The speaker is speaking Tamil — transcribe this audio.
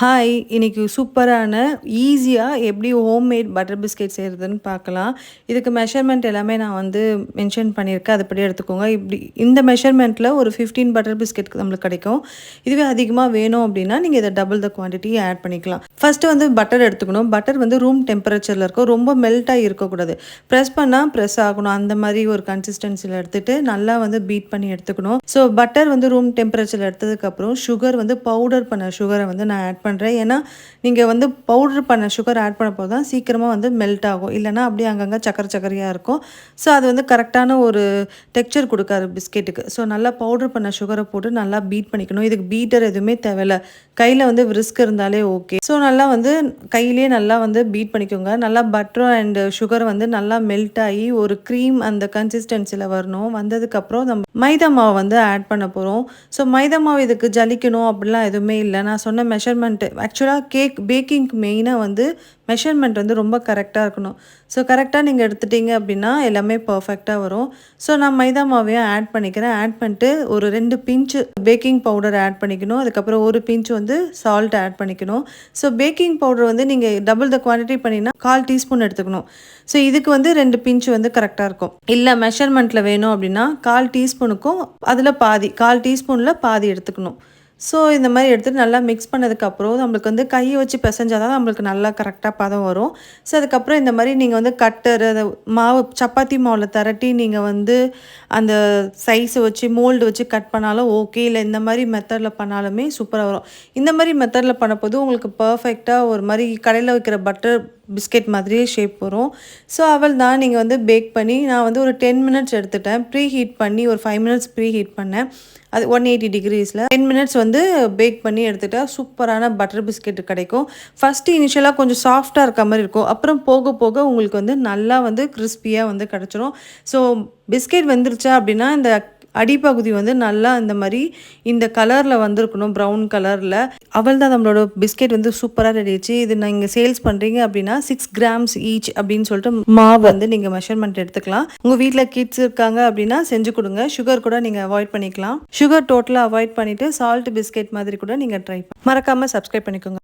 ஹாய்! இன்னைக்கு சூப்பரான, ஈஸியா எப்படி ஹோம்மேட் பட்டர் பிஸ்கெட் செய்றதுன்னு பார்க்கலாம். இதுக்கு மெஷர்மென்ட் எல்லாமே நான் வந்து மென்ஷன் பண்ணியிருக்கேன். அதுபடி எடுத்துக்கோங்க. இந்த மெஷர்மென்ட்ல ஒரு 15 பட்டர் பிஸ்கெட் நம்மளுக்கு கிடைக்கும். இதுவே அதிகமா வேணும் அப்படின்னா, நீங்க இத டபுள் த குவான்டிட்டி ஆட் பண்ணிக்கலாம். ஃபர்ஸ்ட்டு வந்து பட்டர் எடுத்துக்கணும். பட்டர் வந்து ரூம் டெம்பரேச்சர்ல இருக்கும். ரொம்ப மெல்ட் ஆகி இருக்கக்கூடாது. ப்ரெஸ் பண்ணா ப்ரெஸ் ஆகணும். அந்த மாதிரி ஒரு கன்சிஸ்டன்சில எடுத்துட்டு, நல்லா வந்து பீட் பண்ணி எடுத்துக்கணும். ஸோ பட்டர் வந்து ரூம் டெம்பரேச்சர்ல எடுத்ததுக்கப்புறம், சுகர் வந்து பவுடர் பண்ண சுகரை வந்து நான் ஆட் பண்ணுறேன். ஏன்னா, நீங்க வந்து பவுடர் பண்ண சுகர் ஆட் பண்ணப்போ தான் சீக்கிரமா வந்து மெல்ட் ஆகும். இல்லன்னா அப்படியே அங்கங்க சக்கரையா இருக்கும். ஸோ அது வந்து கரெக்டான ஒரு டெக்ஸ்சர் குடுக்காது பிஸ்கெட்டுக்கு. ஸோ நல்லா பவுடர் பண்ண சுகரை போட்டு நல்லா பீட் பண்ணிக்கணும். இதுக்கு பீட்டர் எதுவுமே தேவையில்ல. கையில வந்து விஸ்க் இருந்தாலே ஓகே. ஸோ நல்லா வந்து கையிலேயே நல்லா வந்து பீட் பண்ணிக்கோங்க. நல்லா பட்டர் அண்ட் சுகர் வந்து நல்லா மெல்ட் ஆகி ஒரு க்ரீம் அந்த கன்சிஸ்டன்சில வரணும். வந்ததுக்கப்புறம் நம்ம மைதா மாவு வந்து ஆட் பண்ண போறோம். ஸோ மைதா மாவு இதுக்கு ஜலிக்கணும் அப்படிலாம் எதுவுமே இல்ல. நான் சொன்ன மெஷர்மெண்ட் ஆக்சுவலா பேக்கிங்க்கு மெயினா வந்து மெஷர்மெண்ட் வந்து ரொம்ப கரெக்டா இருக்கணும். ஸோ கரெக்டா நீங்க எடுத்துட்டீங்க அப்படின்னா, எல்லாமே பெர்ஃபெக்ட்டா வரும். ஸோ நான் மைதா மாவையும் ஆட் பண்ணிக்கிறேன். ஆட் பண்ணிட்டு ஒரு 2 பிஞ்ச் பேக்கிங் பவுடர் ஆட் பண்ணிக்கணும். அதுக்கப்புறம் 1 பிஞ்ச் வந்து சால்ட் ஆட் பண்ணிக்கணும். ஸோ பேக்கிங் பவுடர் வந்து நீங்க டபுள் த குவான்டிட்டி பண்ணினா 1/4 டீஸ்பூன் எடுத்துக்கணும். ஸோ இதுக்கு வந்து 2 பிஞ்ச் வந்து கரெக்டா இருக்கும். இல்ல மெஷர்மெண்ட்ல வேணும் அப்படின்னா 1/4 டீஸ்பூனுக்கும் அதில பாதி 1/4 டீஸ்பூன்ல பாதி எடுத்துக்கணும். ஸோ இந்த மாதிரி எடுத்துட்டு நல்லா மிக்ஸ் பண்ணதுக்கப்புறம் நம்மளுக்கு வந்து கையை வச்சு பிசைஞ்சா தான் நம்மளுக்கு நல்லா கரெக்டாக பதம் வரும். ஸோ அதுக்கப்புறம் இந்த மாதிரி நீங்கள் வந்து கட்டர் அந்த மாவு சப்பாத்தி மாவில் திரட்டி நீங்கள் வந்து அந்த சைஸை வச்சு மோல்டு வச்சு கட் பண்ணாலும் ஓகே. இல்லை இந்த மாதிரி மெத்தடில் பண்ணாலுமே சூப்பராக வரும். இந்த மாதிரி மெத்தடில் பண்ணப்போது உங்களுக்கு பர்ஃபெக்டாக ஒரு மாதிரி கடையில் வைக்கிற பட்டர் பிஸ்கெட் மாதிரியே ஷேப் வரும். ஸோ அவள் தான் நீங்கள் வந்து பேக் பண்ணி நான் வந்து ஒரு 10 மினிட்ஸ் எடுத்துட்டேன். ப்ரீ ஹீட் பண்ணி ஒரு 5 மினிட்ஸ் ப்ரீ ஹீட் பண்ணேன். அது 180 டிகிரிஸில் 10 மினிட்ஸ் வந்து பேக் பண்ணி எடுத்துகிட்டா சூப்பரான பட்டர் பிஸ்கெட் கிடைக்கும். ஃபஸ்ட்டு இனிஷியலாக கொஞ்சம் சாஃப்டாக இருக்க மாதிரி இருக்கும். அப்புறம் போக போக உங்களுக்கு வந்து நல்லா வந்து கிறிஸ்பியாக வந்து கிடச்சிரும். ஸோ பிஸ்கெட் வெந்துருச்சா அப்படின்னா இந்த அடிப்பகுதி வந்து நல்லா இந்த மாதிரி இந்த கலரில் வந்திருக்கணும், ப்ரௌன் கலரில். அவள் தான் நம்மளோட பிஸ்கெட் வந்து சூப்பராக ரெடி ஆச்சு. இது நீங்கள் சேல்ஸ் பண்ணுறீங்க அப்படின்னா 6 கிராம்ஸ் ஈச் அப்படின்னு சொல்லிட்டு மாவு வந்து நீங்கள் மெஷர்மெண்ட் எடுத்துக்கலாம். உங்கள் வீட்டில் கிட்ஸ் இருக்காங்க அப்படின்னா செஞ்சு கொடுங்க. சுகர் கூட நீங்கள் அவாய்ட் பண்ணிக்கலாம். சுகர் டோட்டலாக அவாய்ட் பண்ணிவிட்டு சால்ட் பிஸ்கெட் மாதிரி கூட நீங்கள் ட்ரை மறக்காமல் சப்ஸ்கிரைப் பண்ணிக்கோங்க.